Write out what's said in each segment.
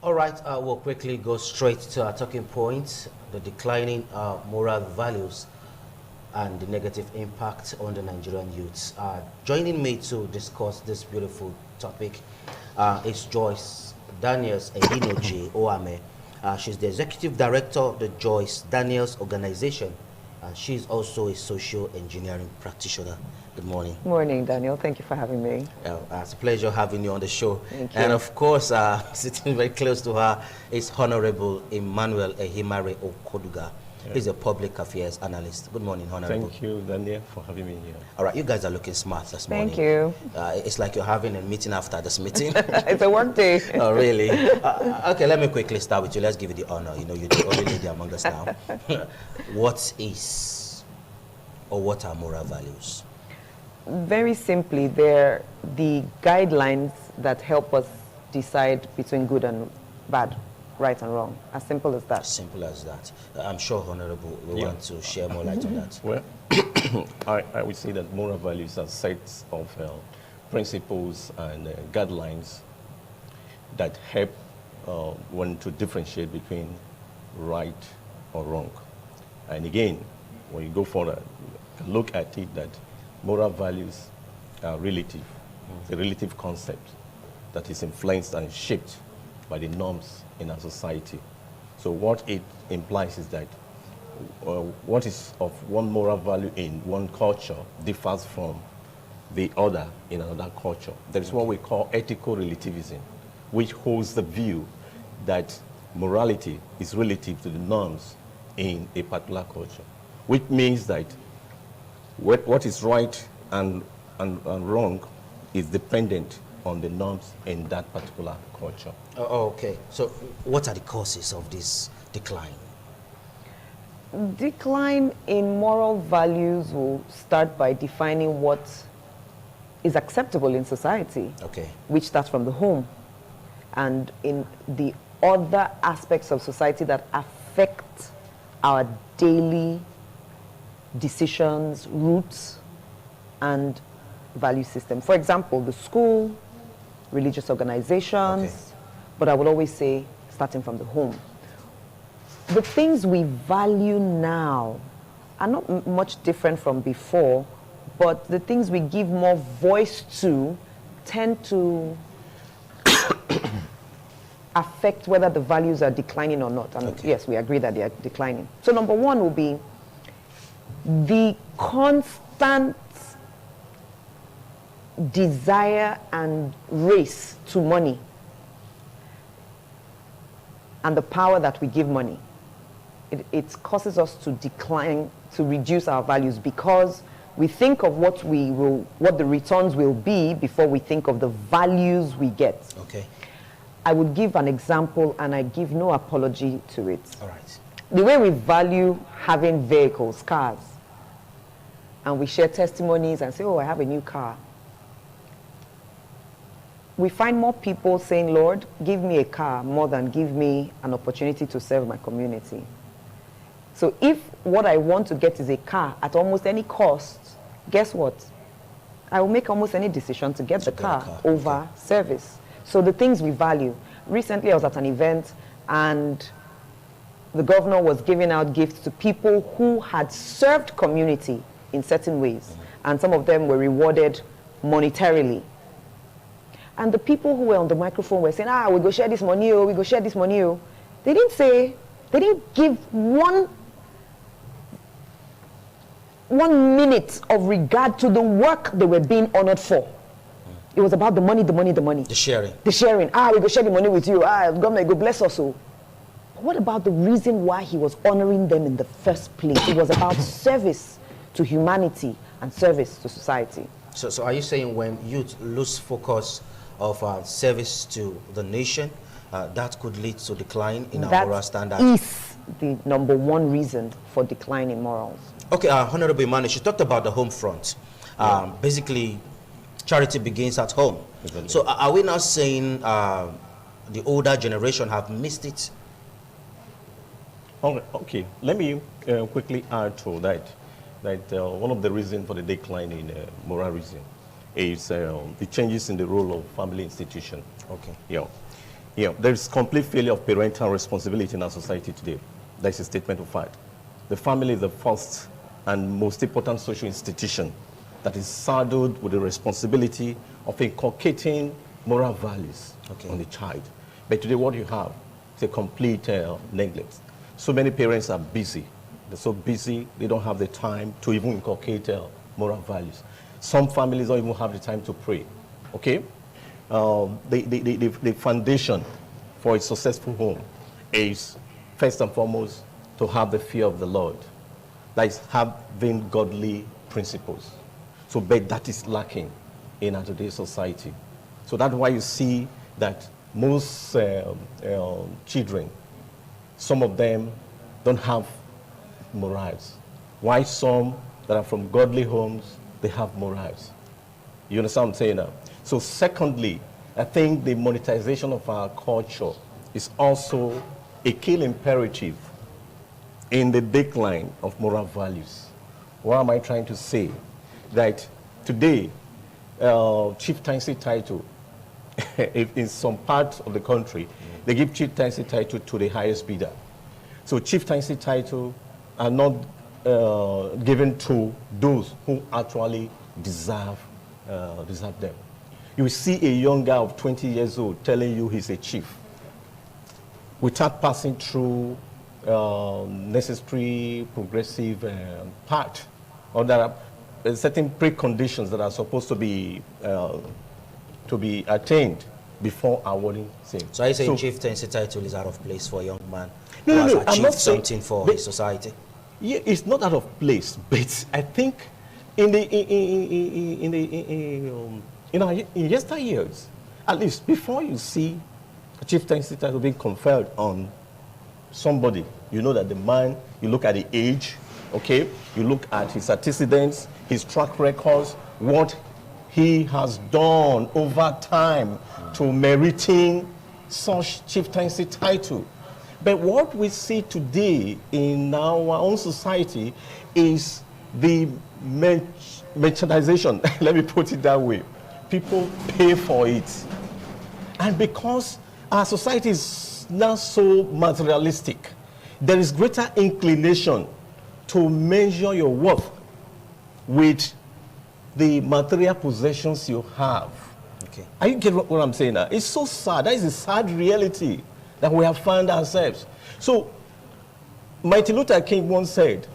All right, we'll quickly go straight to our talking points, the declining moral values and the negative impact on the Nigerian youths. Joining me to discuss this beautiful topic is Joyce Daniels Ehinoji Oame. She's the Executive Director of the Joyce Daniels Organization. She's also a social engineering practitioner. Good morning. Morning, Daniel. Thank you for having me. It's a pleasure having you on the show. Thank you. And of course, sitting very close to her is Honorable Emmanuel Ehimare Okoduga. Yeah. He's a public affairs analyst. Good morning, Honorable. Thank you, Daniel, for having me here. All right, you guys are looking smart this morning. Thank you. It's like you're having a meeting after this meeting. It's a work day. Oh, really? Okay, let me quickly start with you. Let's give you the honor. You know, you're the only lady among us now. What is or what are moral values? Very simply, they're the guidelines that help us decide between good and bad, right and wrong. As simple as that. As simple as that. I'm sure Honorable will want to share more light on that. Well, I would say that moral values are sets of principles and guidelines that help one to differentiate between right or wrong. And again, when you go further, you can look at it that moral values are relative. It's a relative concept that is influenced and shaped by the norms in our society. So what it implies is that what is of one moral value in one culture differs from the other in another culture. There is what we call ethical relativism, which holds the view that morality is relative to the norms in a particular culture, which means that what is right and wrong is dependent on the norms in that particular culture. Okay. So what are the causes of this decline? Decline in moral values will start by defining what is acceptable in society, okay, which starts from the home. And in the other aspects of society that affect our daily decisions, routes, and value system. For example, the school, religious organizations, okay, but I would always say starting from the home. The things we value now are not much different from before, but the things we give more voice to tend to affect whether the values are declining or not. And okay, yes, we agree that they are declining. So number one will be the constant desire and race to money and the power that we give money. It causes us to decline, to reduce our values, because we think of what the returns will be before we think of the values we get. okay. I would give an example, and I give no apology to it. All right. The way we value having vehicles, cars, and we share testimonies and say, oh, I have a new car. We find more people saying, Lord, give me a car more than give me an opportunity to serve my community. So if what I want to get is a car at almost any cost, guess what? I will make almost any decision to get the car over service. So the things we value. Recently I was at an event and the governor was giving out gifts to people who had served community in certain ways. And some of them were rewarded monetarily. And the people who were on the microphone were saying, we go share this money, we go share this money. They didn't give one minute of regard to the work they were being honored for. It was about the money, the money, the money. The sharing. The sharing. We go share the money with you. Government, go bless us. But what about the reason why he was honoring them in the first place? It was about service to humanity and service to society. So are you saying when youth lose focus of service to the nation, that could lead to decline in our moral standards? That is the number one reason for decline in morals. Okay, Honorable Emmanuel, she talked about the home front. Basically, charity begins at home. Exactly. So are we now saying the older generation have missed it? Okay, let me quickly add to that. One of the reasons for the decline in moralism is the changes in the role of family institution. Okay. Yeah. There's complete failure of parental responsibility in our society today. That's a statement of fact. The family is the first and most important social institution that is saddled with the responsibility of inculcating moral values on the child. But today what you have is a complete neglect. So many parents are busy. They're so busy, they don't have the time to even inculcate moral values. Some families don't even have the time to pray, okay? The foundation for a successful home is, first and foremost, to have the fear of the Lord. That is having godly principles. So, but that is lacking in our today's society. So that's why you see that most children, some of them don't have morals. Why some that are from godly homes, they have morals. You understand what I'm saying now? So secondly, I think the monetization of our culture is also a key imperative in the decline of moral values. What am I trying to say? That today, chieftaincy title, in some parts of the country, they give chieftaincy title to the highest bidder. So chieftaincy title are not given to those who actually deserve them. You see a young guy of 20 years old telling you he's a chief without passing through necessary progressive part, or there are certain preconditions that are supposed to be attained before awarding same. So are you saying chieftaincy title is out of place for a young man who has I'm achieved not something for his society? Yeah, it's not out of place, but I think in yesteryears, at least before you see a chieftaincy title being conferred on somebody, you know that the man, you look at the age, okay, you look at his antecedents, his track records, what he has done over time to meriting such chieftaincy title. But what we see today in our own society is the merchandization, let me put it that way. People pay for it. And because our society is now so materialistic, there is greater inclination to measure your worth with the material possessions you have. Okay. Are you getting what I'm saying now? It's so sad. That is a sad reality that we have found ourselves. So, Martin Luther King once said,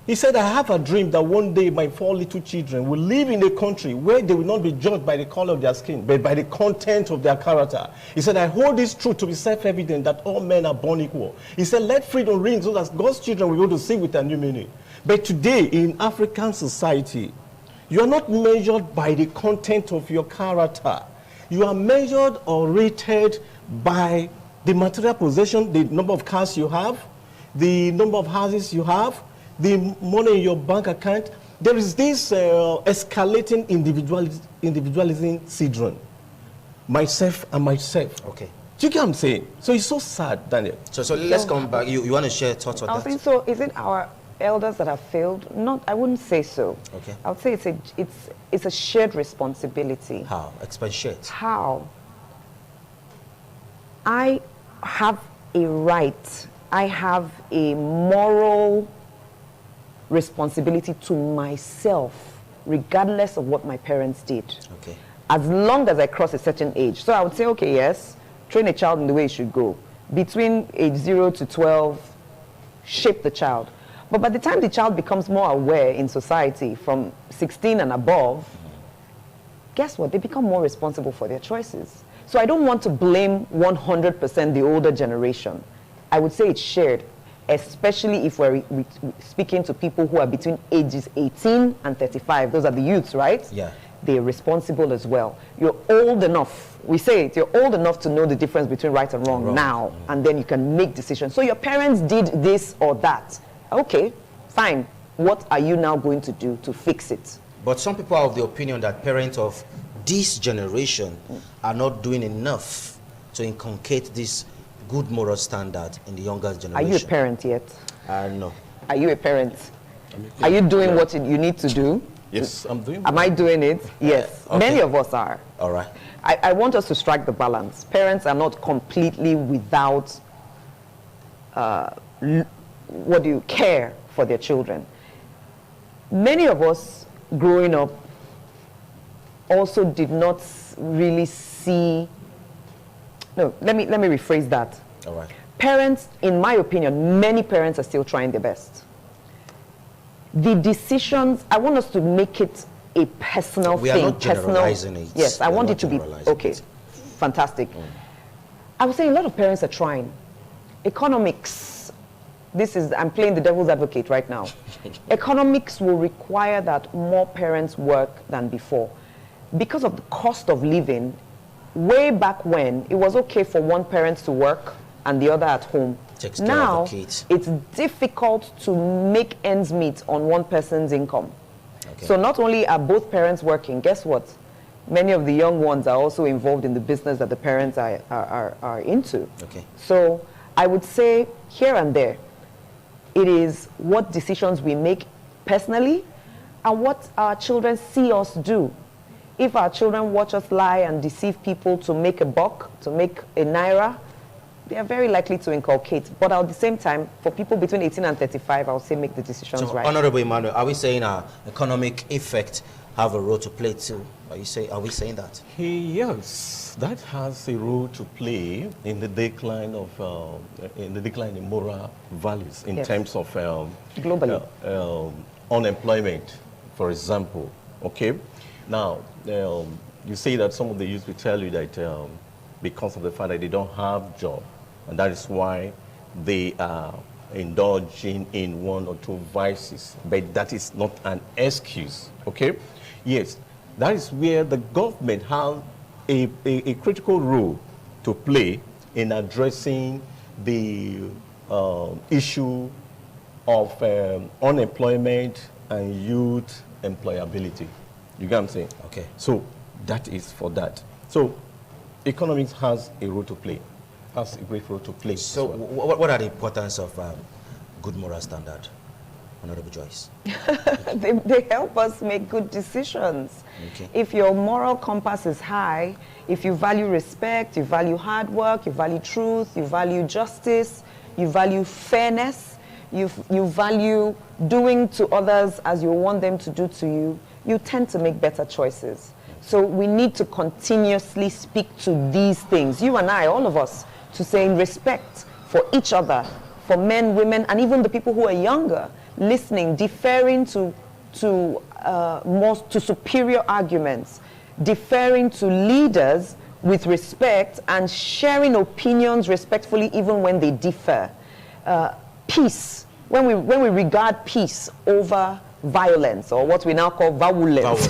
he said, I have a dream that one day my 4 little children will live in a country where they will not be judged by the color of their skin, but by the content of their character. He said, I hold this truth to be self-evident that all men are born equal. He said, let freedom ring so that God's children will be able to sing with a new meaning. But today, in African society, you are not measured by the content of your character. You are measured or rated by the material possession, the number of cars you have, the number of houses you have, the money in your bank account. There is this escalating individualism syndrome. Myself and myself. Okay. Do you get what I'm saying? So it's so sad, Daniel. So let's come back. You want to share thoughts on I that? think so. Is it our elders that have failed? Not, I wouldn't say so. Okay. I would say it's a shared responsibility. How? Expatiate. How? I have a right, I have a moral responsibility to myself, regardless of what my parents did. Okay. As long as I cross a certain age. So I would say, okay, yes, train a child in the way it should go. Between age 0 to 12, shape the child. But by the time the child becomes more aware in society, from 16 and above, guess what? They become more responsible for their choices. So I don't want to blame 100% the older generation. I would say it's shared, especially if we're speaking to people who are between ages 18 and 35. Those are the youths, right? Yeah. They're responsible as well. You're old enough, we say it, you're old enough to know the difference between right and wrong now, and then you can make decisions. So your parents did this or that. Okay, fine. What are you now going to do to fix it? But some people are of the opinion that parents of this generation are not doing enough to inculcate this good moral standard in the younger generation. Are you a parent yet? No. Are you a parent? Are you doing what you need to do? Yes, I'm doing Am I doing it? Yes. Okay. Many of us are. All right. I want us to strike the balance. Parents are not completely without care for their children. Many of us growing up also did not really see. No, let me rephrase that. All right. Parents, in my opinion, many parents are still trying their best. The decisions, I want us to make it a personal We thing. are not generalizing it. Yes, I We are want not it to be, generalizing okay, it. fantastic. I would say a lot of parents are trying. Economics, I'm playing the devil's advocate right now. Economics will require that more parents work than before. Because of the cost of living, way back when, it was okay for one parent to work and the other at home. Takes care of Now, the kids. it's difficult to make ends meet on one person's income. Okay. So not only are both parents working, guess what? Many of the young ones are also involved in the business that the parents are into. Okay. So I would say here and there, it is what decisions we make personally and what our children see us do. If our children watch us lie and deceive people to make a buck, to make a naira, they are very likely to inculcate. But at the same time, for people between 18 and 35, I would say make the decisions So, right. Honorable Emmanuel, are we saying economic effect have a role to play too? Are we saying that? Yes, that has a role to play in the decline of in moral values in Yes. terms of Globally. Unemployment, for example. Okay, now you say that some of the youth will tell you that because of the fact that they don't have job, and that is why they are indulging in one or two vices, but that is not an excuse. Okay, yes. That is where the government has a critical role to play in addressing the issue of unemployment and youth employability. You get what I'm saying? Okay. So that is for that. So economics has a role to play, has a great role to play. So as well. what are the importance of good moral standard, Honorable Joyce? They help us make good decisions. Okay. If your moral compass is high, if you value respect, you value hard work, you value truth, you value justice, you value fairness, you value doing to others as you want them to do to you, you tend to make better choices. So we need to continuously speak to these things, you and I, all of us, to saying respect for each other, for men, women, and even the people who are younger, listening, deferring to superior arguments, deferring to leaders with respect, and sharing opinions respectfully even when they differ. Peace, when we regard peace over violence, or what we now call violence,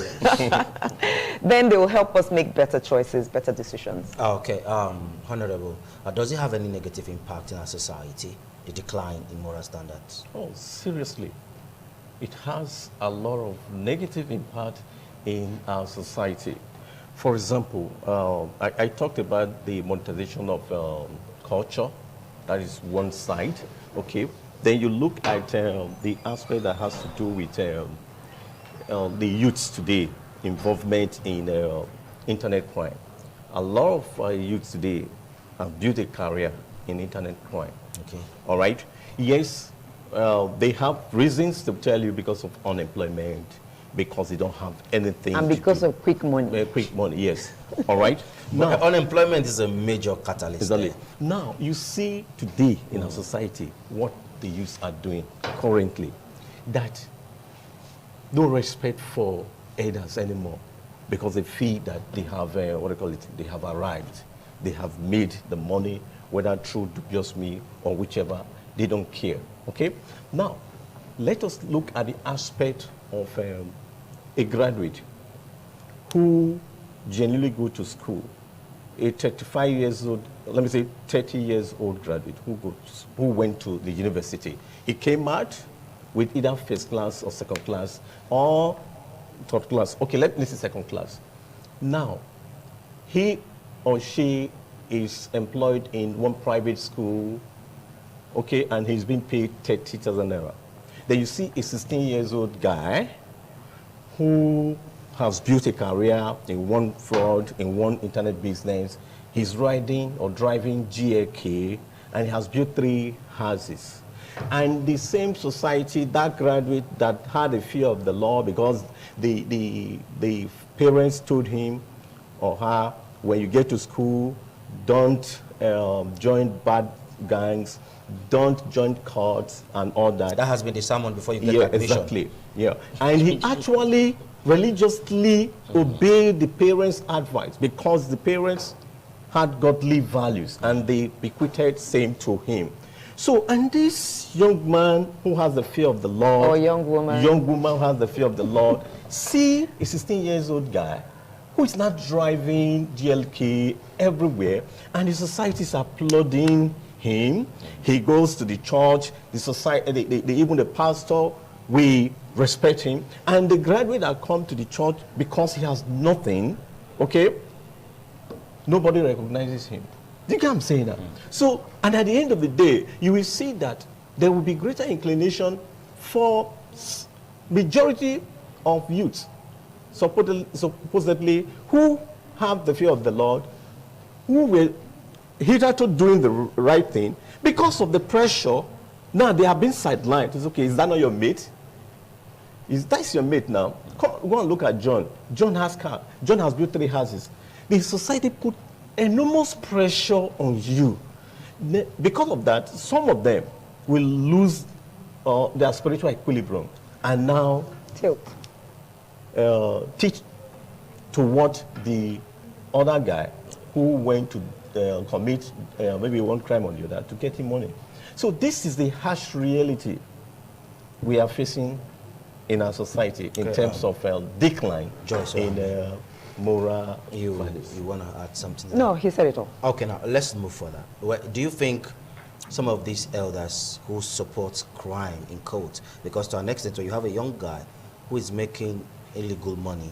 then they will help us make better choices, better decisions. Okay, Honorable, does it have any negative impact in our society, the decline in moral standards? Oh, seriously. It has a lot of negative impact in our society. For example, I talked about the monetization of culture. That is one side, okay? Then you look at the aspect that has to do with the youths today, involvement in internet crime. A lot of youths today have built a career in internet crime. Okay. All right? Yes, they have reasons to tell you because of unemployment, because they don't have anything. And because of quick money. Quick money, yes. All right? Now, unemployment is a major catalyst. Exactly. Now, you see today in our society what the youths are doing currently, that no respect for elders anymore, because they feel that they have, they have arrived. They have made the money, whether through dubious means or whichever, they don't care, okay? Now, let us look at the aspect of a graduate who genuinely go to school, a 35 years old, let me say 30 years old graduate who went to the university. He came out with either first class or second class or third class. Okay, let me say second class. Now, he or she is employed in one private school, okay, and he's being paid 30,000 naira. Then you see a 16 years old guy who has built a career in one fraud, in one internet business. He's riding or driving GAK, and he has built 3 houses. And the same society, that graduate that had a fear of the law because the parents told him or her, when you get to school, don't join bad gangs, don't join cults and all that. That has been the sermon before you get admission. Exactly. Yeah. And he actually religiously obeyed the parents' advice because the parents had godly values and they bequeathed same to him. So, and this young man who has the fear of the Lord, or young woman who has the fear of the Lord, see a 16 years old guy who is not driving GLK everywhere, and the society is applauding him. He goes to the church, the society, even the pastor, we respect him. And the graduate that come to the church because he has nothing, okay, nobody recognizes him. Do you get what I'm saying now? So, and at the end of the day, you will see that there will be greater inclination for majority of youths, supposedly, who have the fear of the Lord, who were hitherto doing the right thing, because of the pressure. Now they have been sidelined. It's okay, is that not your mate? That's your mate now. Come, go and look at John. John has car. John has built 3 houses. The society put enormous pressure on you. Because of that, some of them will lose their spiritual equilibrium and now tilt. Teach to what the other guy who went to commit maybe one crime or the other to get him money. So this is the harsh reality we are facing in our society in terms of decline Joyce, in moral values. You want to add something? No, he said it all. Okay, now let's move further. Do you think some of these elders who support crime in court, because to an extent, when you have a young guy who is making illegal money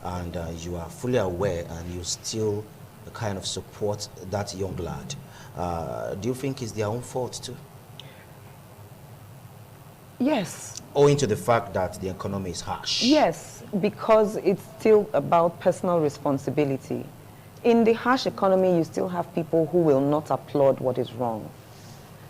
and you are fully aware and you still kind of support that young lad, do you think it's their own fault too? Yes. Owing to the fact that the economy is harsh. Yes, because it's still about personal responsibility. In the harsh economy, you still have people who will not applaud what is wrong.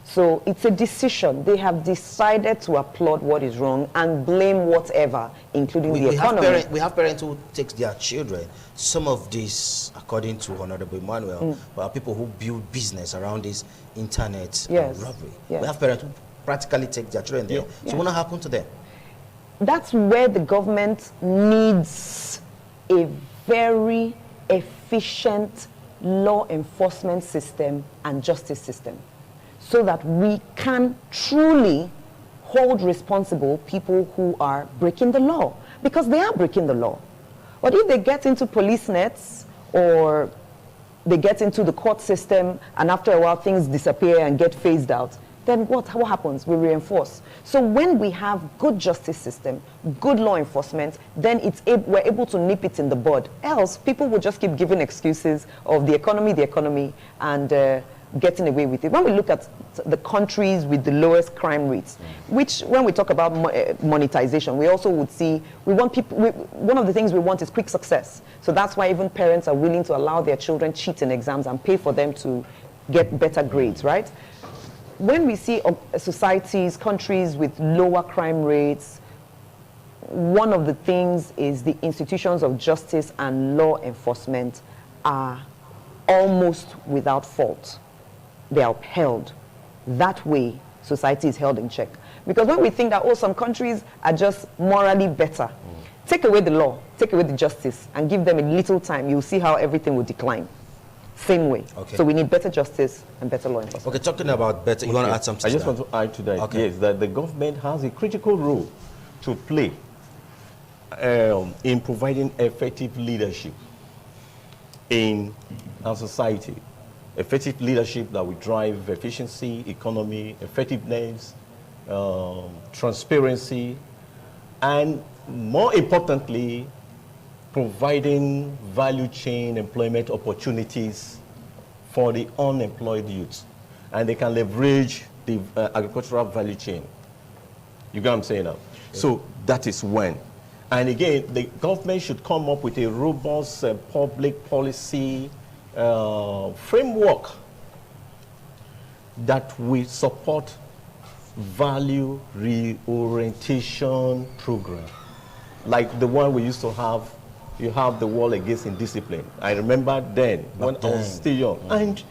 So it's a decision. They have decided to applaud what is wrong and blame whatever, including the economy. We have parents who take their children. Some of these, according to Honorable Emmanuel, are people who build business around this internet robbery. Yes. We have parents who practically take their children there. So what will happen to them? That's where the government needs a very efficient law enforcement system and justice system, so that we can truly hold responsible people who are breaking the law, because they are breaking the law. But if they get into police nets or they get into the court system and after a while things disappear and get phased out, then what happens? We reinforce. So when we have good justice system, good law enforcement, then we're able to nip it in the bud. Else, people will just keep giving excuses of the economy, and getting away with it. When we look at the countries with the lowest crime rates, which when we talk about monetization, we also would see, one of the things we want is quick success. So that's why even parents are willing to allow their children cheat in exams and pay for them to get better grades, right? When we see societies, countries with lower crime rates, one of the things is the institutions of justice and law enforcement are almost without fault. They are upheld. That way, society is held in check. Because when we think that, some countries are just morally better, take away the law, take away the justice, and give them a little time, you'll see how everything will decline. Same way. Okay. So we need better justice and better law enforcement. Okay, talking about better, you want to add something? I just want to add to that. Okay. Yes, that the government has a critical role to play in providing effective leadership in our society. Effective leadership that will drive efficiency, economy, effectiveness, transparency, and more importantly, providing value chain employment opportunities for the unemployed youth. And they can leverage the agricultural value chain. You get what I'm saying now? Yeah. So that is when. And again, the government should come up with a robust public policy framework that will support value reorientation program, like the one we used to have. You have the War Against Indiscipline. I remember then when I was still young, and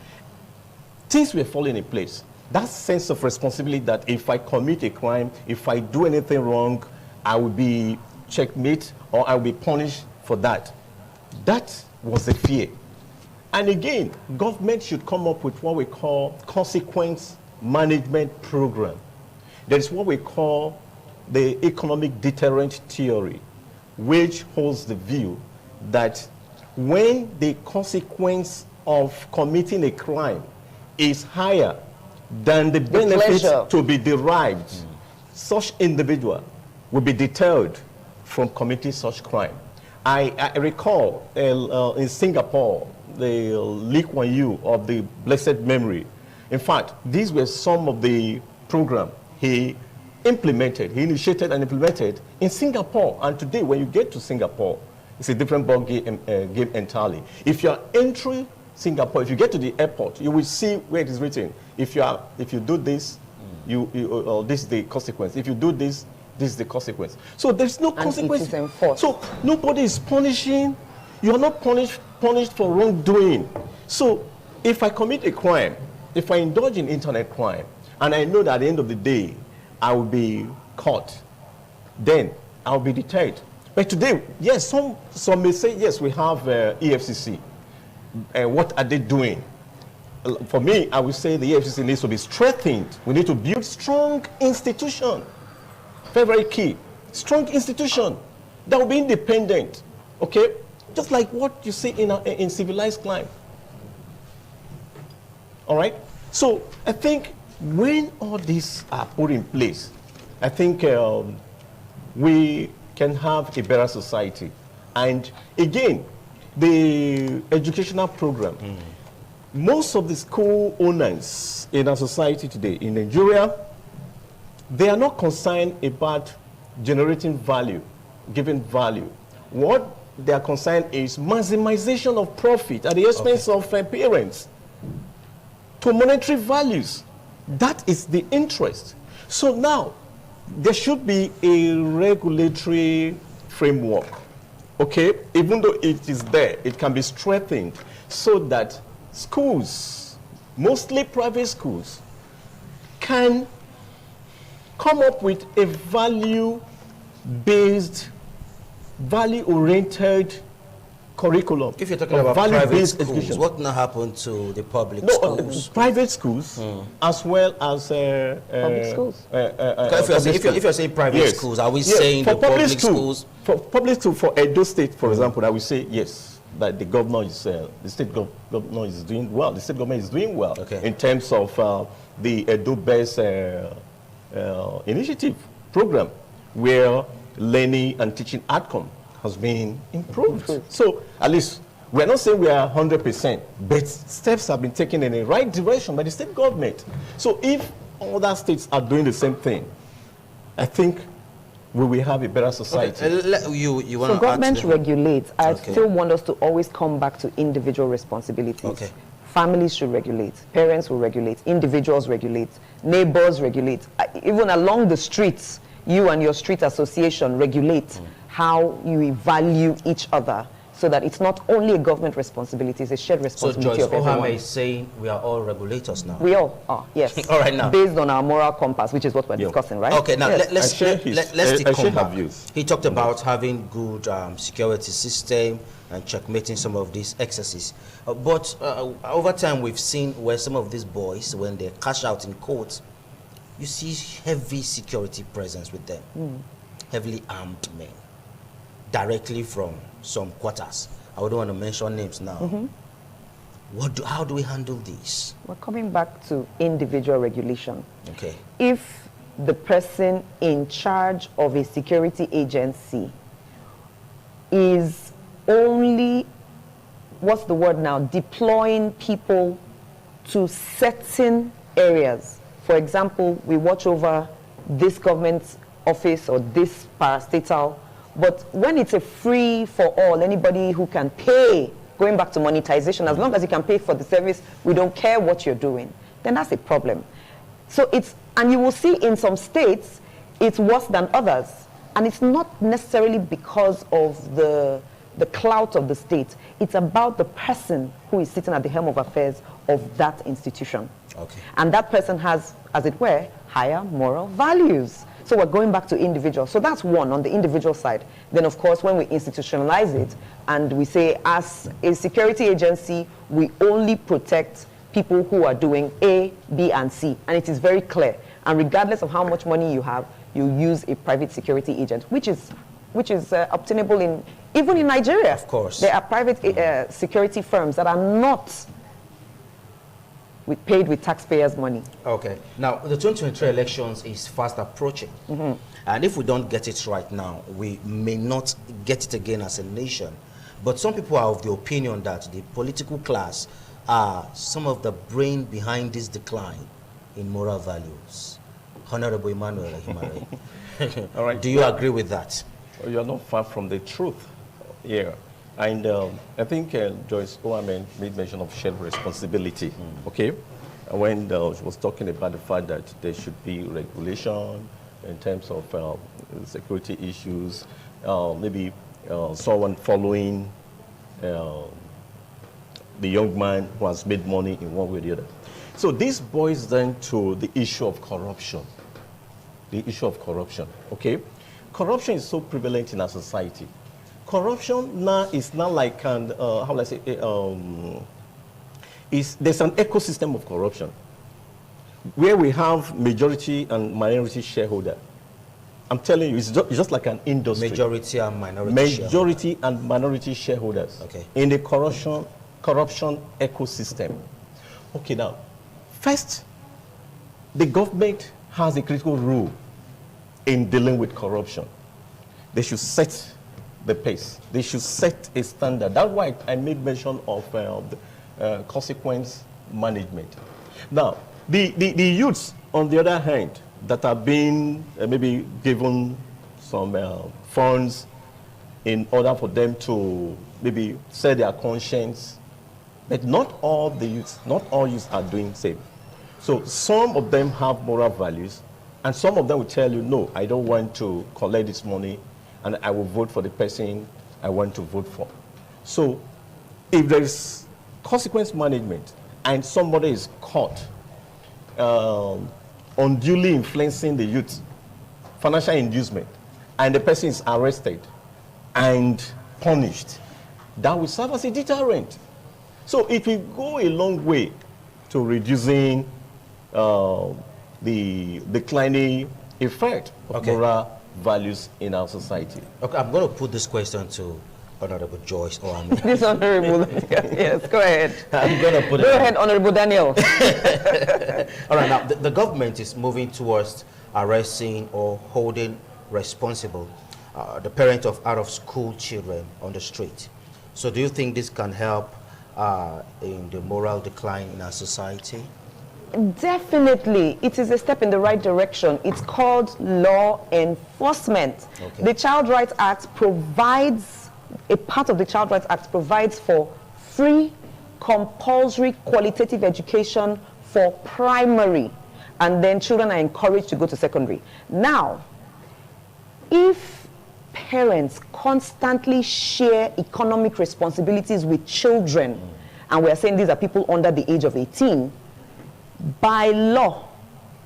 things were falling in place. That sense of responsibility that if I commit a crime, if I do anything wrong, I will be checkmate or I will be punished for that. That was the fear. And again, government should come up with what we call consequence management program. There is what we call the economic deterrent theory, which holds the view that when the consequence of committing a crime is higher than the benefits to be derived, such individual will be deterred from committing such crime. I recall in Singapore, the Lee Kuan Yew of the blessed memory. In fact, these were some of the program he implemented, he initiated and implemented in Singapore. And today, when you get to Singapore, it's a different ball game entirely. If you're entering Singapore, if you get to the airport, you will see where it is written. If you do this, this is the consequence. If you do this, this is the consequence. So there's no consequence. It is enforced. So nobody is punishing. You are not punished for wrongdoing. So if I commit a crime, if I indulge in internet crime, and I know that at the end of the day, I will be caught, then I'll be deterred. But today, yes, some may say, yes, we have EFCC. What are they doing? For me, I would say the EFCC needs to be strengthened. We need to build strong institution. Very, very key. Strong institution that will be independent. Okay? Just like what you see in civilized crime. All right? So I think when all these are put in place, I think we can have a better society. And again, the educational program, most of the school owners in our society today, in Nigeria, they are not concerned about generating value, giving value. What they are concerned is maximization of profit at the expense of parents to monetary values. That is the interest. So now, there should be a regulatory framework, okay? Even though it is there, it can be strengthened so that schools, mostly private schools, can come up with a value-based, value-oriented curriculum. If you're talking about private schools, education, what now happened to the public schools? Private schools, as well as public schools. If you're saying private schools, are we saying the public schools? For public school, for Edo State, for example, I would say yes, that the governor is, the state governor is doing well. The state government is doing well in terms of the Edo-based initiative program, where learning and teaching outcome has been improved. So at least we're not saying we are 100%, but steps have been taken in the right direction by the state government. So if other states are doing the same thing, I think we will have a better society. So government regulates. I still want us to always come back to individual responsibilities. Families should regulate, parents will regulate, individuals regulate, neighbors regulate. Even along the streets, you and your street association regulate how you value each other, so that it's not only a government responsibility, it's a shared responsibility of everyone. So Joyce Ohame is saying we are all regulators now. We all are, yes. All right, now. Based on our moral compass, which is what we're discussing, right? Okay, now let's take back. He talked about having good security system and checkmating some of these excesses. But over time, we've seen where some of these boys, when they cash out in court, you see heavy security presence with them, heavily armed men, directly from some quarters. I wouldn't want to mention names now. How do we handle this? We're coming back to individual regulation. Okay. If the person in charge of a security agency is only, what's the word now, deploying people to certain areas. For example, we watch over this government office or this parastatal But when it's a free for all, anybody who can pay, going back to monetization, as long as you can pay for the service, we don't care what you're doing, then that's a problem. So and you will see in some states, it's worse than others. And it's not necessarily because of the clout of the state. It's about the person who is sitting at the helm of affairs of that institution. Okay. And that person has, as it were, higher moral values. So we're going back to individuals. So that's one, on the individual side. Then, of course, when we institutionalize it and we say, as a security agency, we only protect people who are doing A, B, and C. And it is very clear. And regardless of how much money you have, you use a private security agent, which is obtainable even in Nigeria. Of course. There are private security firms that are not paid with taxpayers' money. Okay. Now, the 2023 elections is fast approaching. And if we don't get it right now, we may not get it again as a nation. But some people are of the opinion that the political class are some of the brain behind this decline in moral values. Honorable Emmanuel Ahimare. All right. Do you agree with that? Well, you're not far from the truth here. And I think Joyce Oamen made mention of shared responsibility, okay? When she was talking about the fact that there should be regulation in terms of security issues, maybe someone following the young man who has made money in one way or the other. So this boils down to the issue of corruption. The issue of corruption, okay? Corruption is so prevalent in our society. Corruption now is not like an, how will I say, there's an ecosystem of corruption where we have majority and minority shareholder. I'm telling you, it's just like an industry. Majority and minority Majority and minority shareholders. Okay. In the corruption ecosystem. Okay, now, first, the government has a critical role in dealing with corruption. They should set the pace. They should set a standard. That's why I made mention of consequence management. Now, the youths, on the other hand, that are being maybe given some funds in order for them to maybe set their conscience, but not all the youths, not all youths are doing same. So some of them have moral values, and some of them will tell you, no, I don't want to collect this money, and I will vote for the person I want to vote for. So if there is consequence management and somebody is caught unduly influencing the youth, financial inducement, and the person is arrested and punished, that will serve as a deterrent. So it will go a long way to reducing the declining effect of moral values in our society. Okay, I'm going to put this question to Honorable Joyce Oamen. This Honorable, yes, go ahead. I'm going to put it. Go ahead, Honorable Daniel. All right, now the government is moving towards arresting or holding responsible the parent of out-of-school children on the street. So do you think this can help in the moral decline in our society? Definitely. It is a step in the right direction. It's called law enforcement. Okay. The Child Rights Act provides, a part of the Child Rights Act provides for free, compulsory, qualitative education for primary, and then children are encouraged to go to secondary. Now, if parents constantly share economic responsibilities with children, and we are saying these are people under the age of 18, by law,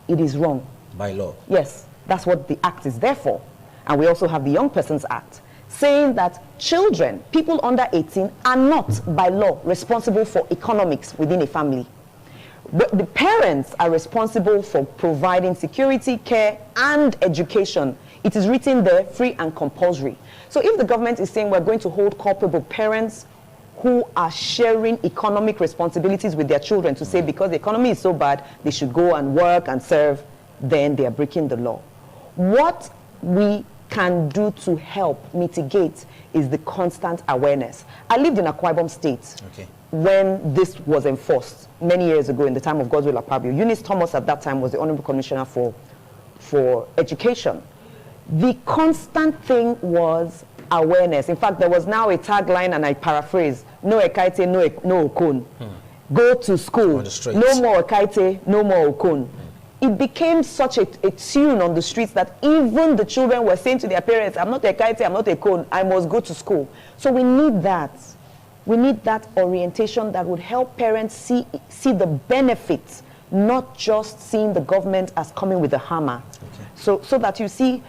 it is wrong. By law? Yes, that's what the act is there for. And we also have the Young Persons Act, saying that children, people under 18, are not, by law, responsible for economics within a family. But the parents are responsible for providing security, care, and education. It is written there, free and compulsory. So if the government is saying we're going to hold culpable parents who are sharing economic responsibilities with their children to say because the economy is so bad, they should go and work and serve, then they are breaking the law. What we can do to help mitigate is the constant awareness. I lived in Akwa Ibom State when this was enforced many years ago in the time of Godswill Akpabio. Eunice Thomas at that time was the Honorable Commissioner for Education. The constant thing was awareness. In fact, there was now a tagline, and I paraphrase, no ekaite, no okon. Go to school, no more ekaite, no more okon. It became such a tune on the streets that even the children were saying to their parents, I'm not ekaite, I'm not okon, I must go to school. So we need that. We need that orientation that would help parents see the benefits, not just seeing the government as coming with a hammer. Okay. So that you see,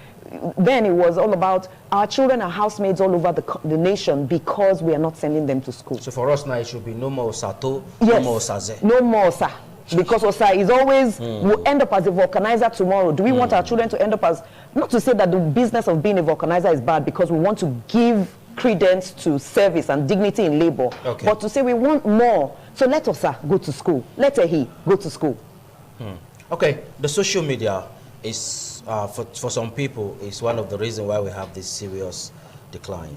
then it was all about our children are housemaids all over the nation because we are not sending them to school. So for us now, it should be no more Sato, yes, no more Saze. No more Sa. Because Osa is always, will end up as a vulcanizer tomorrow. Do we want our children to end up as, not to say that the business of being a vulcanizer is bad, because we want to give credence to service and dignity in labor, okay, but to say we want more. So let Osa go to school. Let Ehi go to school. Okay, the social media is, for some people, is one of the reasons why we have this serious decline.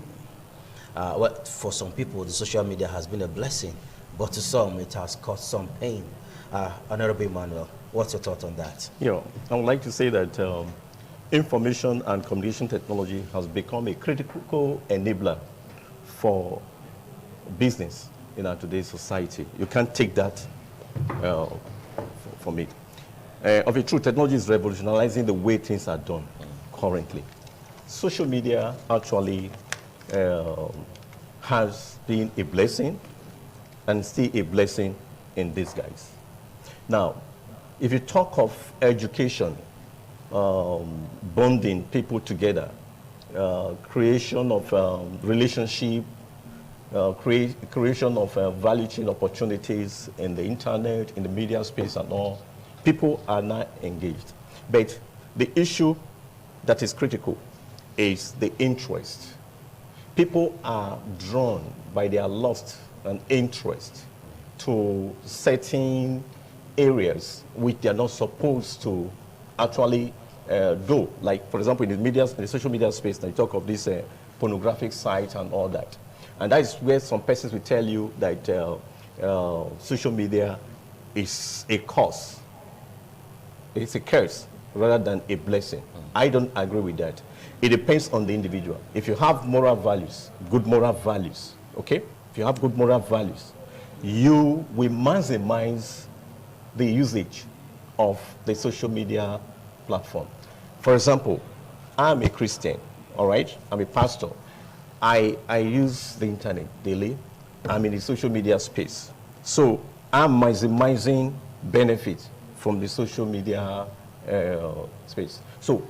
Well, for some people, the social media has been a blessing, but to some, it has caused some pain. Honorable Emmanuel, what's your thought on that? Yeah, I would like to say that information and communication technology has become a critical enabler for business in our today's society. You can't take that from it. Of a truth, technology is revolutionizing the way things are done currently. Social media actually has been a blessing and still a blessing in disguise. Now, if you talk of education, bonding people together, creation of relationship, creation of value chain opportunities in the internet, in the media space and all, people are not engaged. But the issue that is critical is the interest. People are drawn by their lust and interest to certain areas which they are not supposed to actually do. Like, for example, in the social media space, they talk of this pornographic sites and all that. And that is where some persons will tell you that social media is a curse. It's a curse rather than a blessing. I don't agree with that. It depends on the individual. If you have moral values, good moral values, okay? If you have good moral values, you will maximize the usage of the social media platform. For example, I'm a Christian, all right? I'm a pastor. I use the internet daily. I'm in the social media space. So I'm maximizing benefit from the social media space. So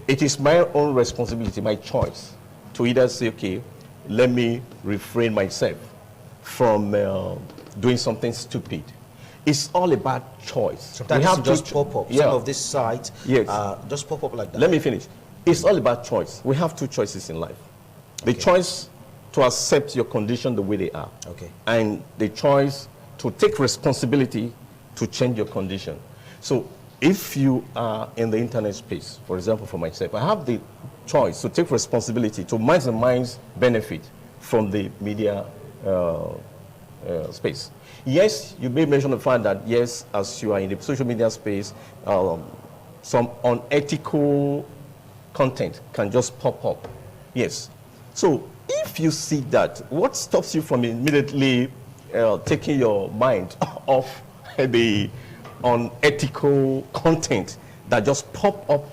it is my own responsibility, my choice, to either say, okay, let me refrain myself from doing something stupid. It's all about choice. Sometimes you have to just pop up. Yeah. Some of this site, yes, just pop up like that. Let me finish. It's all about choice. We have two choices in life. The choice to accept your condition the way they are. Okay. And the choice to take responsibility to change your condition. So if you are in the internet space, for example, for myself, I have the choice to take responsibility to maximize benefit from the media space. Yes, you may mention the fact that, yes, as you are in the social media space, some unethical content can just pop up. Yes. So if you see that, what stops you from immediately taking your mind off the unethical content that just pop up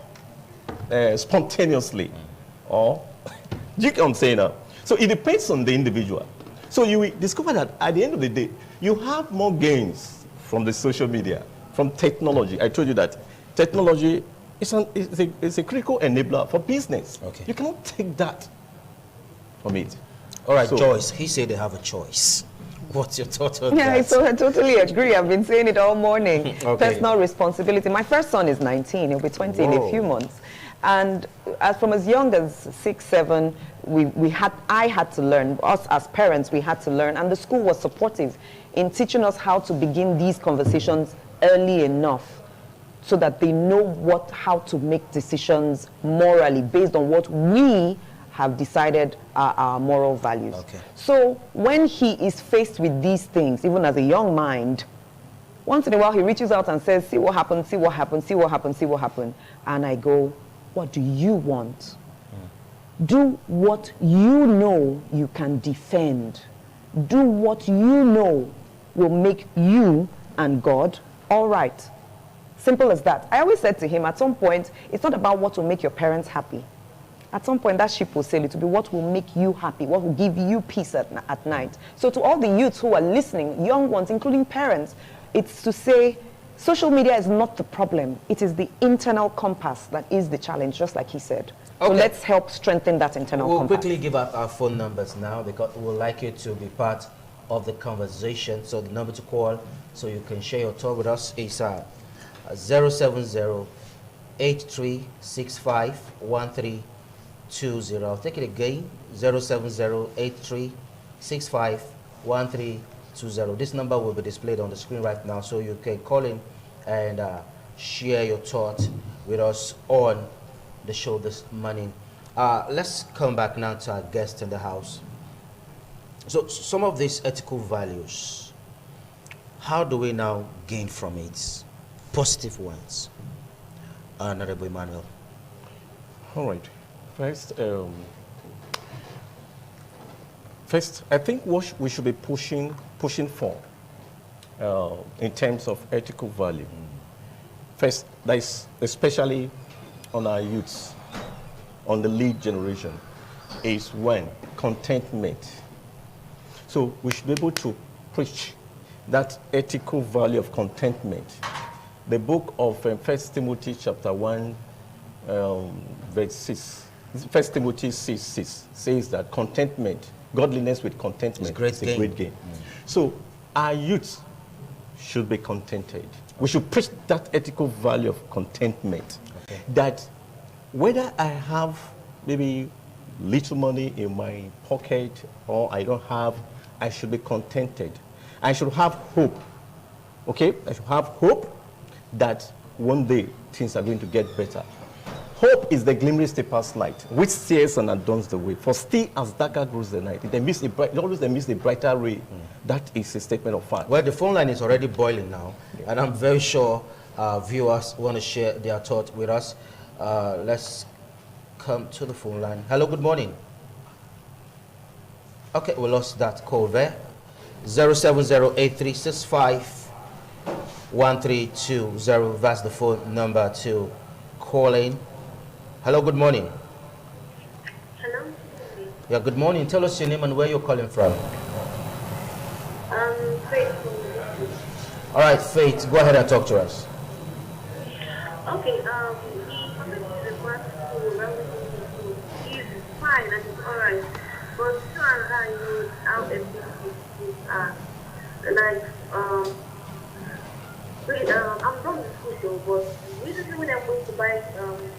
spontaneously? Or, you get what I'm saying now? So it depends on the individual. So you will discover that at the end of the day, you have more gains from the social media, from technology. I told you that technology is a critical enabler for business. Okay. You cannot take that from it. All right, So, Joyce, he said they have a choice. What's your thought on that? Yeah, so I totally agree. I've been saying it all morning. Okay. Personal responsibility. My first son is 19. He'll be 20 in a few months. And from as young as 6, 7, I had to learn. Us as parents, we had to learn. And the school was supportive in teaching us how to begin these conversations early enough so that they know how to make decisions morally based on what we have decided are our moral values. Okay. So when he is faced with these things, even as a young mind, once in a while he reaches out and says, see what happened, see what happened, see what happened, see what happened. And I go, what do you want? Do what you know you can defend. Do what you know will make you and God all right. Simple as that. I always said to him, at some point, it's not about what will make your parents happy. At some point, that ship will sail. It will be what will make you happy, what will give you peace at night. So to all the youths who are listening, young ones, including parents, it's to say, social media is not the problem. It is the internal compass that is the challenge, just like he said. Okay. So let's help strengthen that internal compass. We'll quickly give out our phone numbers now because we'd like you to be part of the conversation. So the number to call so you can share your thought with us is 070-8365-1320. I'll take it again, 070-8365-1320. This number will be displayed on the screen right now so you can call in and share your thoughts with us on the show this morning. Let's come back now to our guest in the house. So some of these ethical values, how do we now gain from it? Positive ones. Honorable Emmanuel. All right. First, I think what we should be pushing for in terms of ethical value. First, that is especially on our youths, on the lead generation, is when contentment. So we should be able to preach that ethical value of contentment. The book of 1 Timothy chapter 1, verse 6. 1 Timothy 6 says that contentment, godliness with contentment is a great gain. So our youth should be contented. We should preach that ethical value of contentment. Okay. That whether I have maybe little money in my pocket or I don't have, I should be contented. I should have hope. Okay? I should have hope that one day things are going to get better. Hope is the glimmering steeper's light, which steers and adorns the way. For still as darker grows the night, it always emits a brighter ray. That is a statement of fact. Well, the phone line is already boiling now, and I'm very sure viewers want to share their thoughts with us. Let's come to the phone line. Hello, good morning. Okay, we lost that call there. 070-8365-1320. That's the phone number to call in. Hello, good morning. Hello. Yeah, good morning. Tell us your name and where you're calling from. Faith. All right, Faith, go ahead and talk to us. Okay, the request to is fine and it's alright. But still and I know how efficient are. Like, I'm done with school though, but recently when I'm going to buy food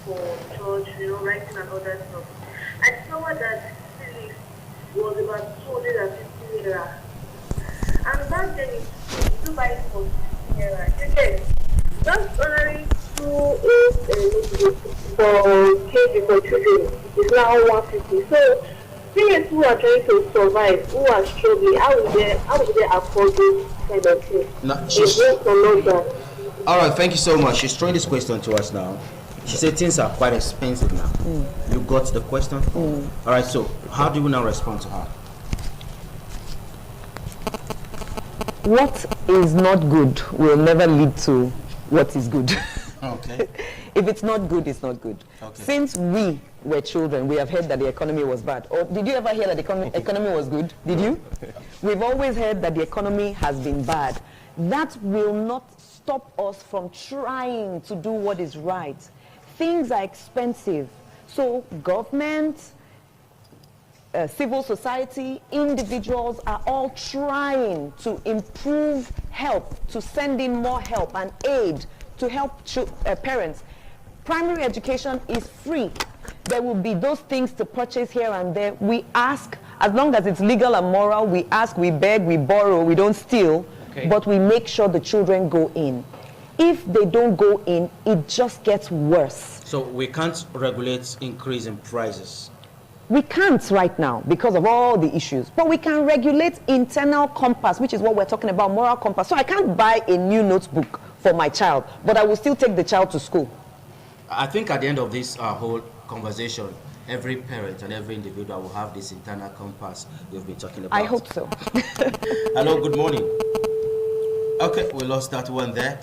for church, writing and all that stuff, I discovered that this was about 250 naira. And back then it's to buy it for 60 naira. Again, that's only for KG for children is now 150. So parents who are trying to survive, who are struggling, how will they afford this kind of thing? All right, thank you so much. She's throwing this question to us now. She said things are quite expensive now. You got the question? All right, so how do you now respond to her? What is not good will never lead to what is good. Okay. If it's not good, it's not good. Okay. Since we were children, we have heard that the economy was bad. Or did you ever hear that the economy was good? Did you? We've always heard that the economy has been bad. That will not stop us from trying to do what is right. Things are expensive. So government, civil society, individuals are all trying to improve help, to send in more help and aid to help parents. Primary education is free. There will be those things to purchase here and there. We ask, as long as it's legal and moral, we ask, we beg, we borrow, we don't steal, but we make sure the children go in. If they don't go in, it just gets worse. So we can't regulate increase in prices? We can't right now because of all the issues, but we can regulate internal compass, which is what we're talking about, moral compass. So I can't buy a new notebook for my child, but I will still take the child to school. I think at the end of this whole conversation, every parent and every individual will have this internal compass we've been talking about. I hope so. Hello, good morning. Okay, we lost that one there.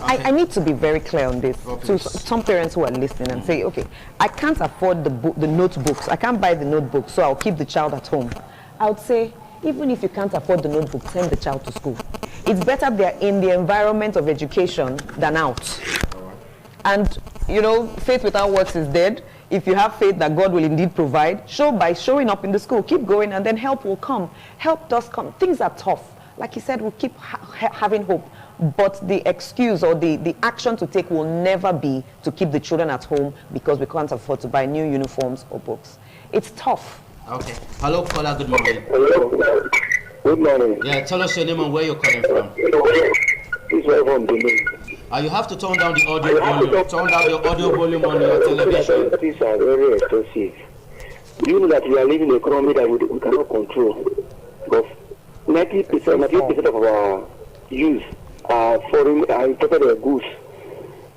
Okay. I need to be very clear on this Oh, to please. some parents who are listening and say, okay, I can't afford the notebooks. I can't buy the notebooks, so I'll keep the child at home. I would say, even if you can't afford the notebook, send the child to school. It's better they're in the environment of education than out. And, you know, faith without works is dead. If you have faith that God will indeed provide, show by showing up in the school. Keep going, and then help will come. Help does come. Things are tough. Like he said, we'll keep having hope. But the excuse or the action to take will never be to keep the children at home because we can't afford to buy new uniforms or books. It's tough. Okay. Hello, caller. Good morning. Hello. Good morning. Yeah, tell us your name and where you're calling from. This is from Benin. You have to turn down the audio volume. Turn down your audio volume on your television. Things are very expensive. Do you know that we are living in an economy that we cannot control? Because 98% of our youth are foreign and imported goods.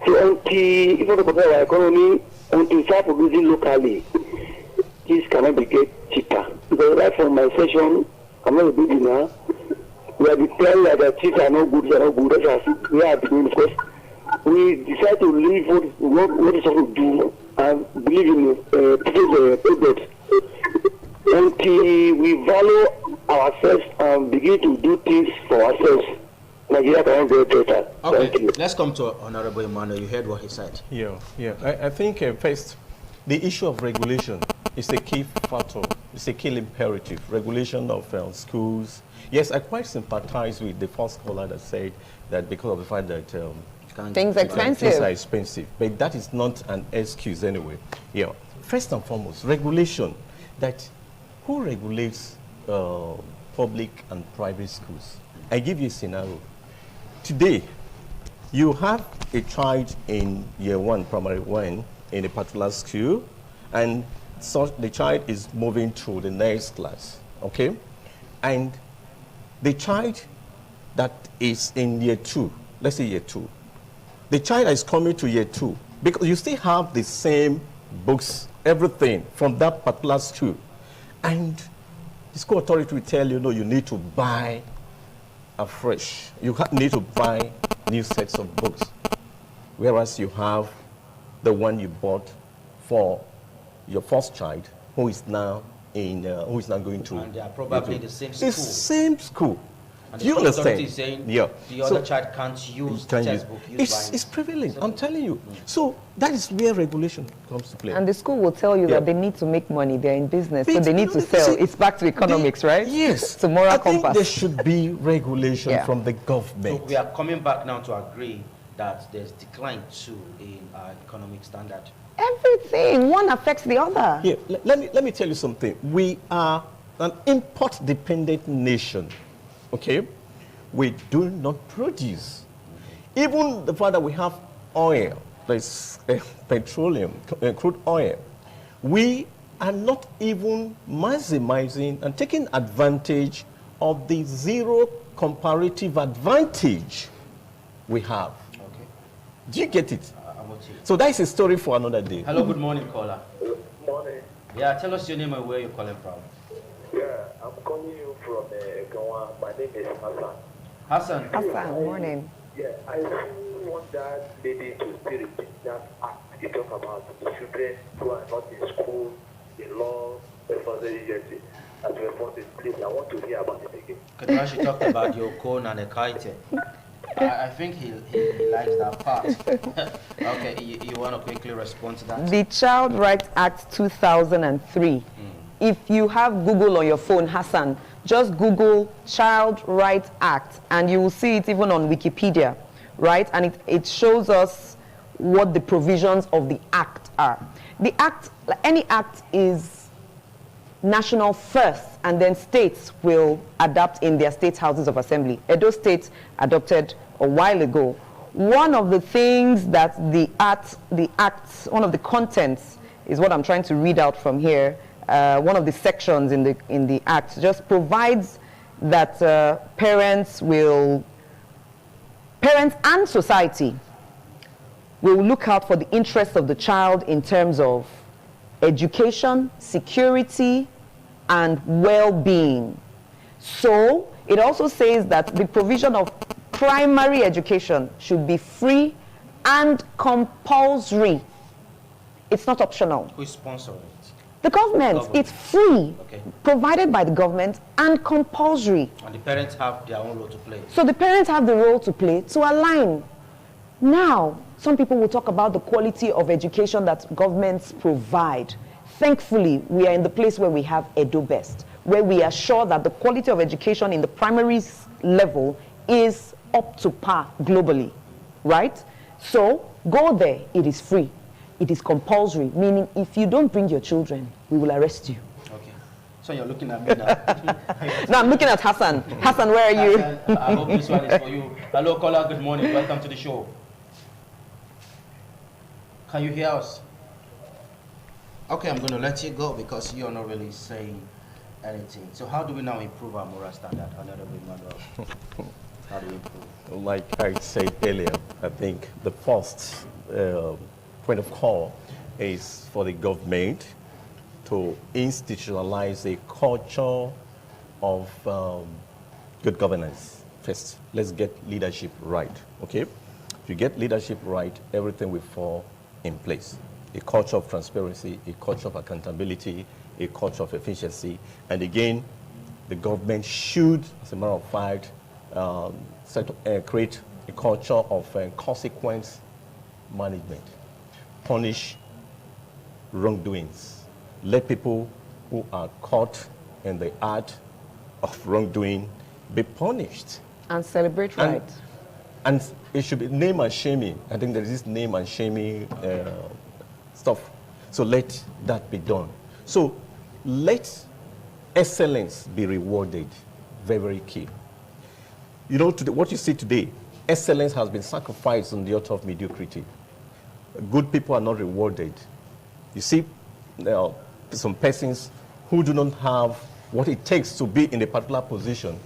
So until even to control our economy, until we start producing locally, this cannot be get cheaper. Because right from my session, I'm not a beginner. We have been telling that the things are not good, That's as we are doing because we decide to leave what is supposed to do and believe in people's product until we value ourselves and begin to do things for ourselves. Nigeria can get better. Okay, Thank you. let's come to Honorable Emmanuel. You heard what he said. Yeah. I think first, the issue of regulation is a key factor. It's a key imperative. Regulation of schools. Yes, I quite sympathize with the first caller that said that because of the fact that Things are expensive. things are expensive, but that is not an excuse anyway. Yeah. First and foremost, regulation. That who regulates public and private schools? I give you a scenario. Today, you have a child in year 1, primary 1, in a particular school, and so the child is moving to the next class, okay? And the child that is in year 2, let's say year 2, the child is coming to year 2, because you still have the same books, everything from that particular school. And the school authority will tell you, no, you need to buy afresh. You need to buy new sets of books. Whereas you have the one you bought for your first child, who is now going to. And they are probably the same school. The same school. And Do you the authority understand? is saying Yeah. the other child can't use the textbook. It's prevalent. I'm telling you. So that is where regulation comes to play. And the school will tell you Yeah. that they need to make money. They're in business, so But they need to sell. It's back to economics, right? Yes. It's a moral I think compass. there should be regulation Yeah. from the So government. we are coming back now to agree that there's decline too in our economic standard. Everything. One affects the other. Yeah, let me tell you something. We are an import-dependent nation, okay? We do not produce. Even the fact that we have oil, there's petroleum, crude oil, we are not even maximizing and taking advantage of the zero comparative advantage we have. Okay. Do you get it? I'm with you. So that is a story for another day. Hello, good morning, caller. Morning. Yeah, tell us your name and where you're calling from. Yeah, I'm calling you from Gawa. My name is Hassan. Hassan. Hassan, morning. Yeah, I really want that lady to still repeat that act you talk about the children who are not in school, the law, responsibility agency, as responsible. Please, I want to hear about it again. Kadrashi talked about your cone and a kite. I think he likes that part. Okay, you want to quickly respond to that? The Child Rights Act 2003. If you have Google on your phone, Hassan, just Google Child Rights Act and you will see it even on Wikipedia, right? And it shows us what the provisions of the act are. The act, any act is national first, and then states will adapt in their state houses of assembly. Edo State adopted a while ago. One of the things that the act, one of the contents is what I'm trying to read out from here. One of the sections in the act just provides that parents and society We will look out for the interests of the child in terms of education, security, and well-being. So it also says that the provision of primary education should be free and compulsory. It's not optional. Who is sponsoring it? The government. It's free, Okay. provided by the government, and compulsory. And the parents have their own role to play. So the parents have the role to play to align. Now, some people will talk about the quality of education that governments provide. Thankfully, we are in the place where we have Edo Best, where we are sure that the quality of education in the primary level is up to par globally, right? So go there, it is free. It is compulsory, meaning if you don't bring your children, we will arrest you. Okay. So you're looking at me now. No, I'm looking at Hassan. Hassan, where are you? Hassan, I hope this one is for you. Hello, caller. Good morning. Welcome to the show. Can you hear us? Okay, I'm going to let you go because you're not really saying anything. So how do we now improve our moral standard? Honorable Emmanuel? How do we improve? Like I said earlier, I think the first point of call is for the government to institutionalize a culture of good governance. First, let's get leadership right, okay? If you get leadership right, everything will fall in place. A culture of transparency, a culture of accountability, a culture of efficiency. And again, the government should, as a matter of fact, create a culture of consequence management. Punish wrongdoings. Let people who are caught in the act of wrongdoing be punished. And celebrate right. And it should be name and shaming. I think there is this name and shaming stuff. So let that be done. So let excellence be rewarded. Very, very key. You know, today, what you see today, excellence has been sacrificed on the altar of mediocrity. Good people are not rewarded. You see, some persons who do not have what it takes to be in a particular position,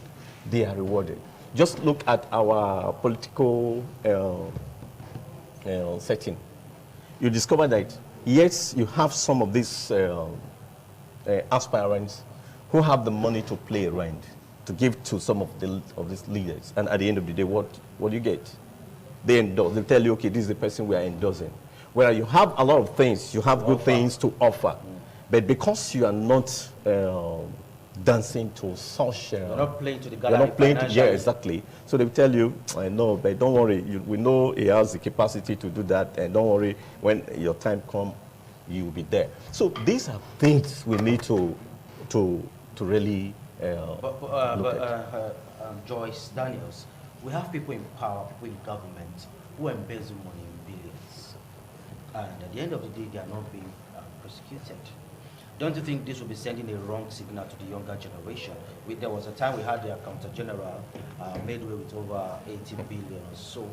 they are rewarded. Just look at our political setting. You discover that, yes, you have some of these aspirants who have the money to play around, to give to some of these leaders. And at the end of the day, what do you get? They endorse. They tell you, okay, this is the person we are endorsing. Where you have a lot of things, you have good things to offer. But because you are not dancing to such... You're not playing to the gallery. You're not playing to, yeah, exactly. So they tell you, I know, but don't worry. We know he has the capacity to do that. And don't worry, when your time comes, you will be there. So these are things we need to really Joyce Daniels, we have people in power, people in government who embezzle money in billions. And at the end of the day, they are not being prosecuted. Don't you think this will be sending a wrong signal to the younger generation? There was a time we had the Accountant General made away with over 80 billion or so.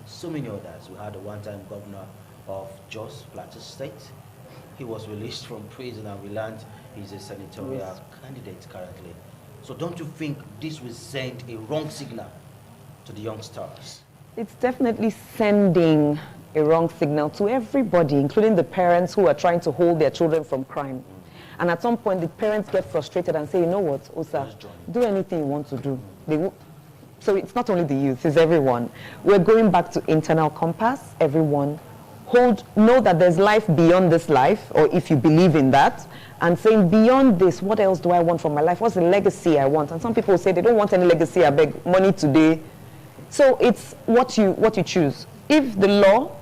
So many others. We had a one-time governor of Jos Plateau State. He was released from prison and we learned he's a senatorial candidate currently. So don't you think this will send a wrong signal to the youngsters? It's definitely sending a wrong signal to everybody, including the parents who are trying to hold their children from crime. And at some point, the parents get frustrated and say, you know what, Osa, do anything you want to do. So it's not only the youth, it's everyone. We're going back to internal compass, everyone. Know that there's life beyond this life, or if you believe in that, and saying, beyond this, what else do I want from my life? What's the legacy I want? And some people say they don't want any legacy, I beg, money today. So it's what you choose. If the law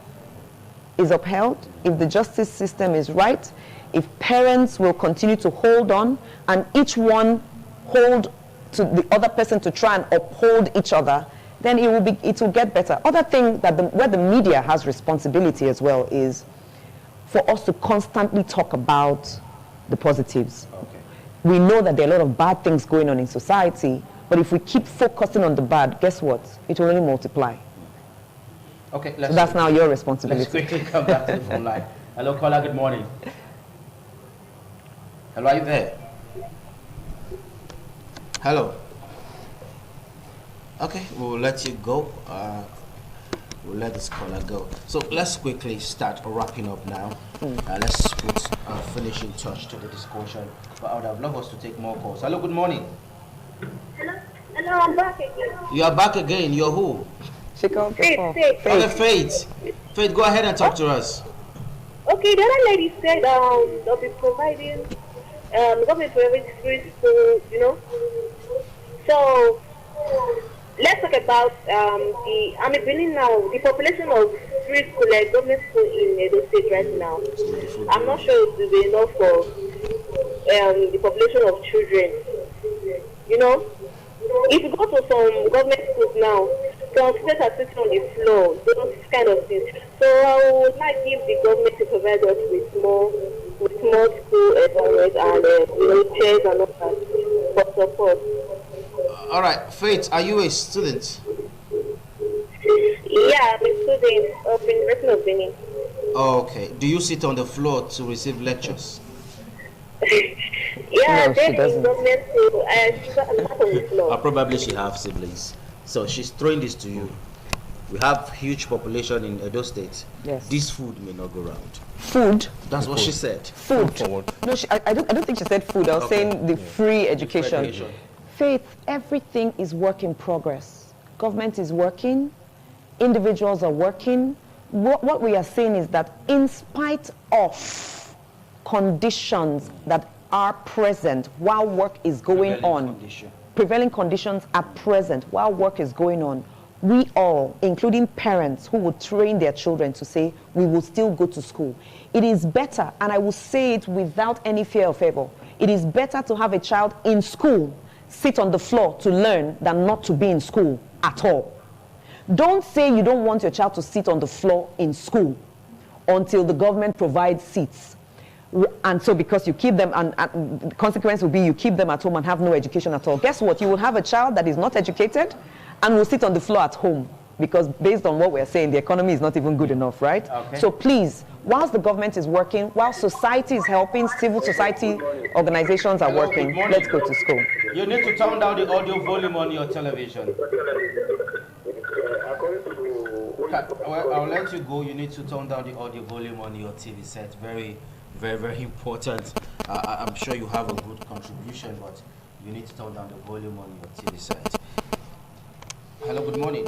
is upheld, if the justice system is right, if parents will continue to hold on and each one hold to the other person to try and uphold each other, then it will get better. Other thing that where the media has responsibility as well is for us to constantly talk about the positives. Okay. We know that there are a lot of bad things going on in society, but if we keep focusing on the bad, guess what? It will only multiply. Okay, so that's now your responsibility. Let's quickly come back to the phone line. Hello, caller, good morning. Hello, are you there? Hello. Okay, we'll let you go. We'll let this caller go. So let's quickly start wrapping up now. Let's put a finishing touch to the discussion. But I would have loved us to take more calls. Hello, good morning. Hello, hello, I'm back again. You are back again. You're who? She called Faith, before. Faith. Okay, Faith. Faith, go ahead and talk to us. Okay, the other lady said they'll be providing government for every free school, you know. So let's talk about I'm beginning now the population of free school, like government school in Edo State right now. I'm not sure it will be enough for the population of children. You know, if you go to some government schools now, some students are sitting on the floor, those kind of things. So I would like if the government to provide us with more school environment and chairs and all that for support. All right, Faith, are you a student? Yeah, I'm a student of University of Benin. Oh, okay. Do you sit on the floor to receive lectures? Yeah, No, she then doesn't. in government school, she's not on the floor. Probably she have siblings. So she's throwing this to you. We have huge population in Edo State. Yes. This food may not go round. Food. That's what she said. Food. Forward. No, I don't think she said food. I was Okay. saying the free education. Education. Faith, everything is work in progress. Government is working. Individuals are working. What we are saying is that in spite of conditions that are present while work is going on, prevailing conditions are present while work is going on, we all, including parents who would train their children to say, we will still go to school. It is better, and I will say it without any fear of favor, it is better to have a child in school sit on the floor to learn than not to be in school at all. Don't say you don't want your child to sit on the floor in school until the government provides seats. And so because you keep them, and the consequence will be you keep them at home and have no education at all. Guess what? You will have a child that is not educated and will sit on the floor at home, because based on what we're saying, the economy is not even good enough, right? Okay. So please, whilst the government is working, while society is helping, civil society organizations are Hello, working, good morning. let's go to school. You need to turn down the audio volume on your television. Well, I'll let you go. You need to turn down the audio volume on your TV set. Very, very, very important. I'm sure you have a good contribution, but you need to turn down the volume on your TV set. Hello, good morning.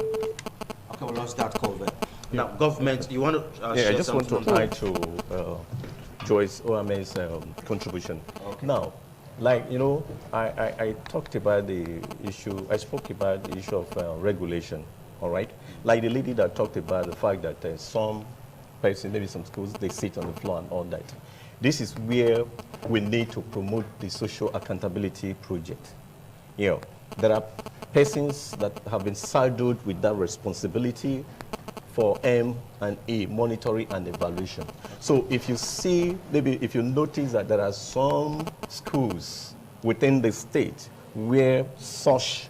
Okay, we lost that call there. Now, government, you want to Yeah, I share just want to something on add to Joyce Oame's contribution. Okay. Now, like, you know, I talked about the issue, I spoke about the issue of regulation, all right? Like the lady that talked about the fact that some person, maybe some schools, they sit on the floor and all that. This is where we need to promote the social accountability project. You know, there are persons that have been saddled with that responsibility for M&A, monitoring and evaluation. So if you see, maybe if you notice that there are some schools within the state where such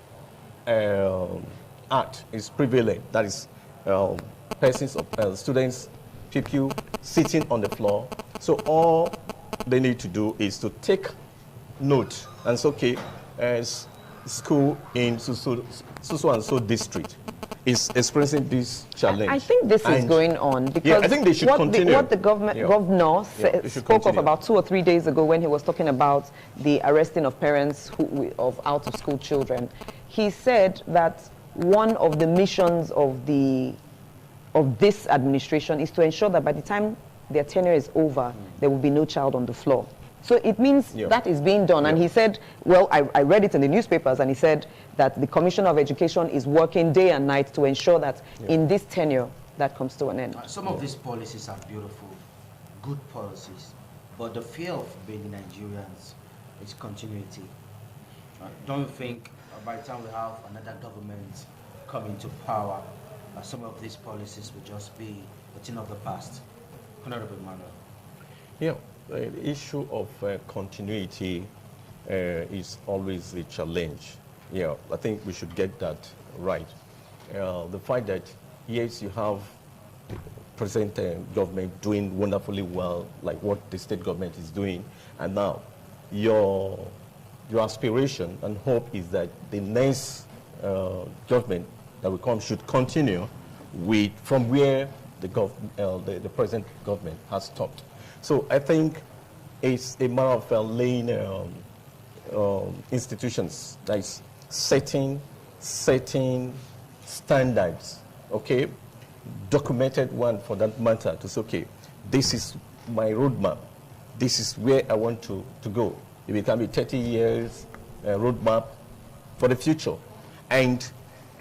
act is prevalent, that is persons, students, people sitting on the floor. So all they need to do is to take note and say, okay, as school in so and so district is experiencing this challenge. I think this is going on because yeah, I think they should continue. What the governor they should spoke of continue. about 2 or 3 days ago when he was talking about the arresting of parents of out-of-school children, he said that one of the missions of this administration is to ensure that by the time their tenure is over, there will be no child on the floor. So it means that is being done. And he said, well, I read it in the newspapers, and he said that the Commissioner of Education is working day and night to ensure that in this tenure, that comes to an end. Some of these policies are beautiful, good policies, but the fear of being Nigerians is continuity. Don't you think by the time we have another government come into power, some of these policies will just be a thing of the past? Honorable Manuel. Yeah, the issue of continuity is always a challenge. Yeah, I think we should get that right. The fact that, yes, you have the present government doing wonderfully well, like what the state government is doing, and now your aspiration and hope is that the next government that will come should continue from where the present government has stopped. So I think it's a matter of laying institutions, that is setting standards, okay, documented one for that matter, to say, okay, this is my roadmap, this is where I want to go. If it can be 30 years roadmap for the future, and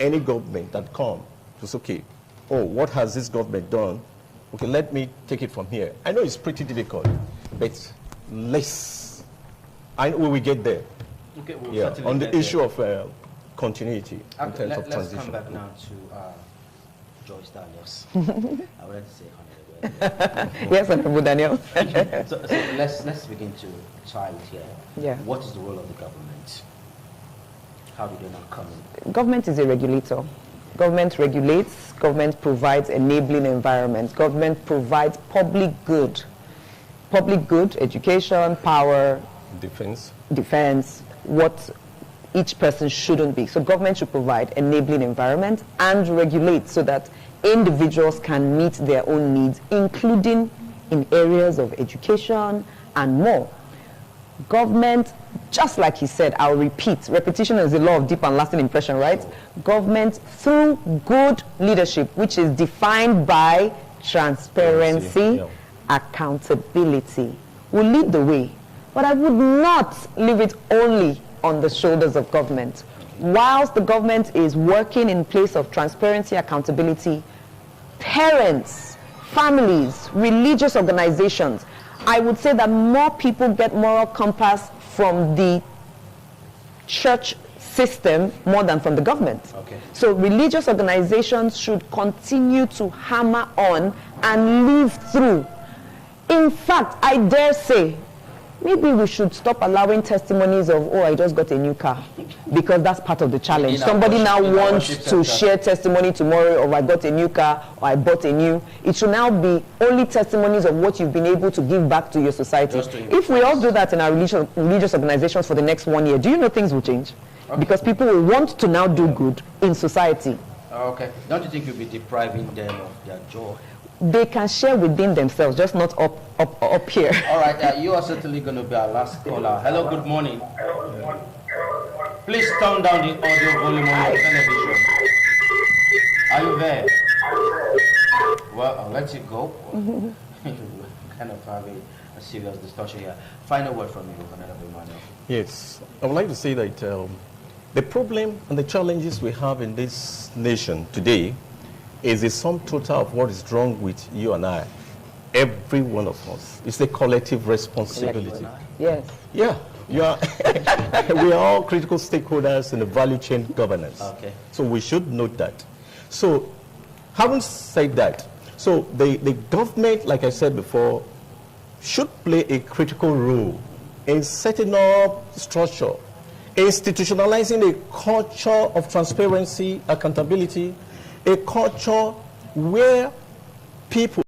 any government that comes to say, okay, oh, what has this government done? Okay, let me take it from here. I know it's pretty difficult, but I know we will get there. Okay, we'll yeah, on the issue of continuity in terms of let's transition. come back now to Joyce Daniels. I wanted to say Honorable. Yes, Honorable Daniel. so let's begin to tie it here. Yeah. What is the role of the government? How do they not come in? Government is a regulator. Government regulates, government provides enabling environments, government provides public good, education, power, defense, what each person shouldn't be. So government should provide enabling environment and regulate so that individuals can meet their own needs, including in areas of education and more. Government, just like he said, I'll repeat, repetition is the law of deep and lasting impression, right? Government, through good leadership, which is defined by transparency, accountability, will lead the way. But I would not leave it only on the shoulders of government. Whilst the government is working in place of transparency, accountability, parents, families, religious organizations, I would say that more people get moral compass from the church system more than from the government. Okay. So religious organizations should continue to hammer on and live through. In fact, I dare say, maybe we should stop allowing testimonies of, oh, I just got a new car, because that's part of the challenge. Somebody now wants to share testimony tomorrow of I got a new car or I bought a new. It should now be only testimonies of what you've been able to give back to your society. If we all do that in our religious organizations for the next 1 year, do you know things will change? Okay. Because people will want to now do good in society. Okay. Don't you think you'll be depriving them of their joy? They can share within themselves, just not up here. All right, you are certainly going to be our last caller. Hello, good morning. Please turn down the audio volume on your television. Are you there? Well, I'll let you go. Kind of have a serious discussion here. Final word from you, Honorable Emmanuel. Yes, I would like to say that the problem and the challenges we have in this nation today is the sum total of what is wrong with you and I. Every one of us. It's a collective responsibility. Yes. Yeah. We are all critical stakeholders in the value chain governance. Okay. So we should note that. So, having said that, so the government, like I said before, should play a critical role in setting up structure, institutionalizing a culture of transparency, accountability, a culture where people